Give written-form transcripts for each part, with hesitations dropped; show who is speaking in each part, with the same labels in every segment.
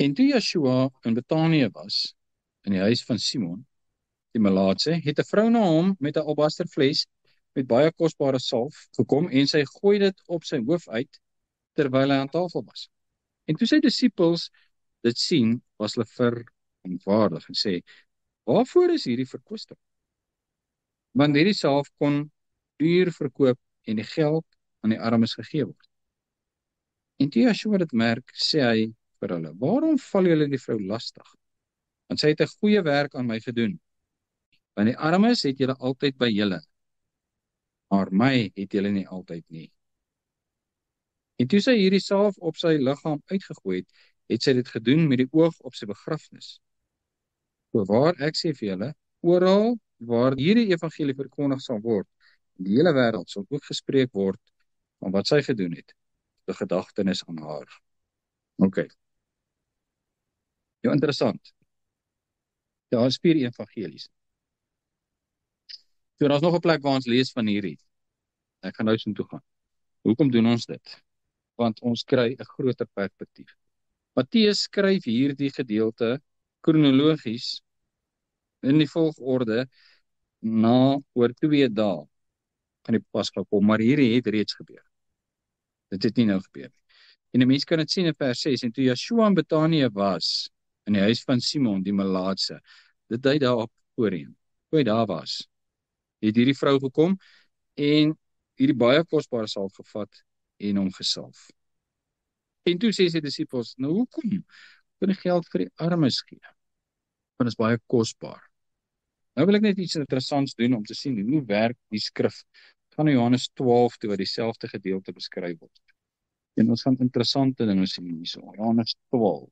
Speaker 1: En toe Yeshua in Betanië was, in die huis van Simon, die Melaatse, het 'n vrou na hom met 'n albasterfles met baie kosbare salf gekom en sy gooi dit op sy hoof uit terwyl hy aan tafel was. En toe sy disippels dit sien, was hulle verontwaardig en sê: "Waarvoor is hierdie verkwisting? Want hierdie salf kon duur verkoop en die geld aan die armes gegee word." En toe Yeshua dit merk, sê hy vir hulle: "Waarom val julle die vrou lastig? Want sy het 'n goeie werk aan my gedoen. Want die armes het julle altyd by julle, maar my het julle nie altyd nie." En toe sy hierdie salf op sy liggaam uitgegooi het, het sy dit gedoen met die oog op sy begrafnis. Voorwaar, ek sê vir julle, oral waar hierdie evangelie verkondig sal word, in die hele wêreld sal ook gespreek word van wat sy gedoen het, die gedagtenis aan haar. OK. Ja, interessant. Daar is 4 evangelies. So, daar is nog 'n plek waar ons lees van hierdie. Ek gaan nou so toe gaan. Hoekom doen ons dit? Want ons kry 'n groter perspektief. Matteus skryf hierdie gedeelte kronologies in die volgorde na oor 2 dae gaan die Pasga kom, maar hierdie het reeds gebeur. Dit het nie nou gebeur nie. En 'n mens kan dit sien in vers 6, en toe Yeshua in Betanië was, in die huis van Simon die Melaatse, dit dui daarop voorheen, toe hy daar was, het hierdie vrou gekom en hierdie baie kosbare salf gevat en hom gesalf. En toe sê sy disippels: "Nou hoekom kan die geld vir die armes gee? Want dit is baie kosbaar." Nou wil ek net iets interessants doen om te sien hoe werk die skrif. Ons gaan na Johannes 12 toe waar dieselfde gedeelte beskryf word. En ons gaan interessante dinge sien hierso. Johannes 12.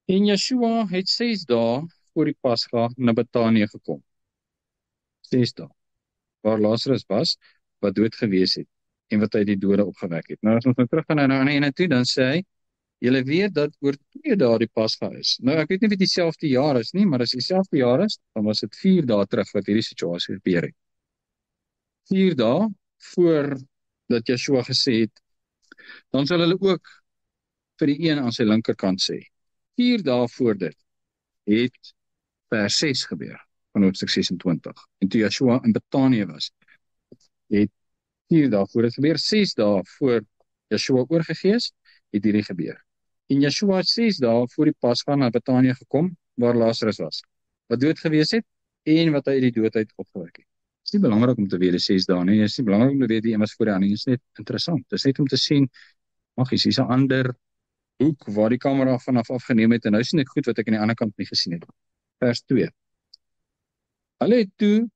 Speaker 1: En Yeshua het 6 dae voor die Pasga na Betanië gekom. 6 dae. Waar Lazarus was, wat dood gewees het en wat uit die dode opgewek het. Nou as ons nou terug gaan na die ander ene toe, dan sê hy: "Julle weet dat oor 2 dae die Pasga is." Nou ek weet nie of dit dieselfde jaar is nie, maar as dit dieselfde jaar is, dan was dit 4 dae terug wat hierdie situasie gebeur het. 4 dae voor dat Yeshua gesê het, dan sal hulle ook vir die een aan sy linkerkant sê. 4 dae voor dit het vers 6 gebeur van hoofstuk 26. En toe Yeshua in Betanië was, het 4 dae voor dit gebeur. 6 dae voor Yeshua oorgegee is, het hierdie gebeur. En Yeshua het 6 dae voor die Pasga na Betanië gekom, waar Lazarus was, wat dood gewees het en wat hy uit die dood uit opgewek het. Het is nie belangrik om te weet die 6 dae nie, het is nie belangrik om te weet die een was voor die ander, het is net interessant. Het is net om te sien, magies, hier is 'n ander hoek waar die kamera vanaf afgeneem het, en nou sien ek goed wat ek aan die ander kant nie gesien het. Vers 2. Hulle het toe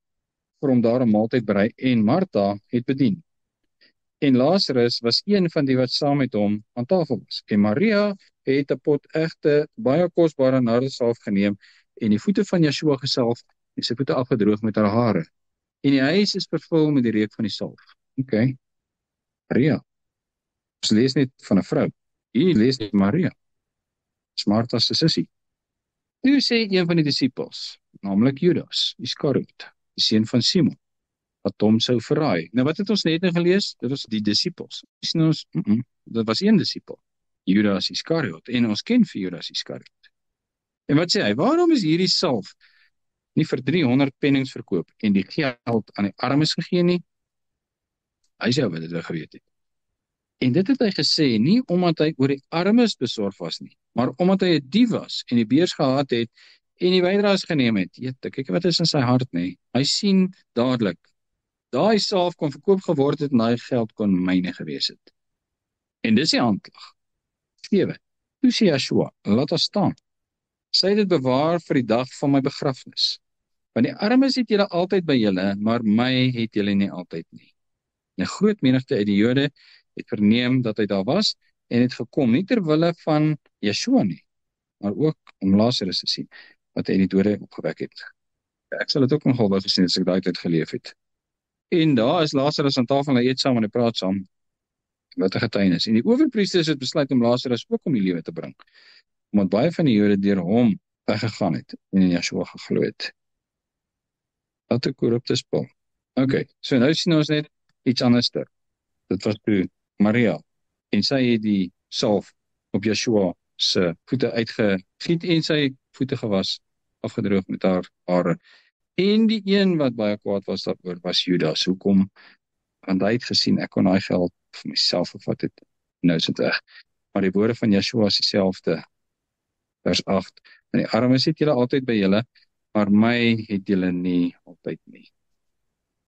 Speaker 1: vir hom daar 'n maaltyd berei en Martha het bedien. En Lazarus was een van die wat saam met hom aan tafel was. En Maria het 'n pot egte, baie kosbare nardesalf geneem en die voete van Yeshua gesalf en sy voete afgedroog met haar hare. En die huis is vervul met die reuk van die salf. OK. Maria. Ons lees net van 'n vrou. Hier lees net Maria. Dis Martha se sussie. Toe sê een van die disippels, naamlik Judas Iskariot, die seun van Simon, wat hom sou verraai. Nou wat het ons net nou gelees? Dit was die disippels. Sien ons, dit was een disipel, Judas Iskariot, en ons ken vir Judas Iskariot. En wat sê hy? Waarom is hierdie salf nie vir 300 pennings verkoop en die geld aan die armes gegee nie? Hy sê wat dit wel geweet het. En dit het hy gesê, nie omdat hy oor die armes besorg was nie, maar omdat hy 'n dief was en die beurs gehaat het en die bydraes geneem het. Jette, kyk wat is in sy hart, nie. Hy sien dadelik, daai salf kon verkoop geword het en daai geld kon myne gewees het. En dis die aanklag. 7. Toe sê Yeshua, laat ons staan. Sy het dit bewaar vir die dag van my begrafnis. Want die armes het julle altyd by julle, maar my het julle nie altyd nie. 'n groot menigte uit die Jode het verneem dat hy daar was en het gekom, nie ter wille van Yeshua nie, maar ook om Lazarus te sien, wat hy in die dode opgewek het. Ek sal dit ook nogal wou gesien as ek daai tyd geleef het. En daar is Lazarus aan tafel en hy eet saam en hy praat saam. Wat 'n getuienis. En die owerpriesters het besluit om Lazarus ook om die lewe te bring, omdat baie van die Jode deur hom weggegaan het en in Yeshua geglo het. Wat 'n korrupte spul. OK, so nou sien ons net iets anderster. Dit was toe Maria, en sy het die salf op Yeshua se voete uitgegiet en sy voete gewas, afgedroog met haar hare. En die een wat baie kwaad was daaroor was Judas. Hoekom? Want hy het gesien, ek kon daai geld vir myself gevat het. Nou is dit weg. Maar die woorde van Yeshua is dieselfde. Vers 8. En die armes het julle altyd by julle, maar my het julle nie altyd nie.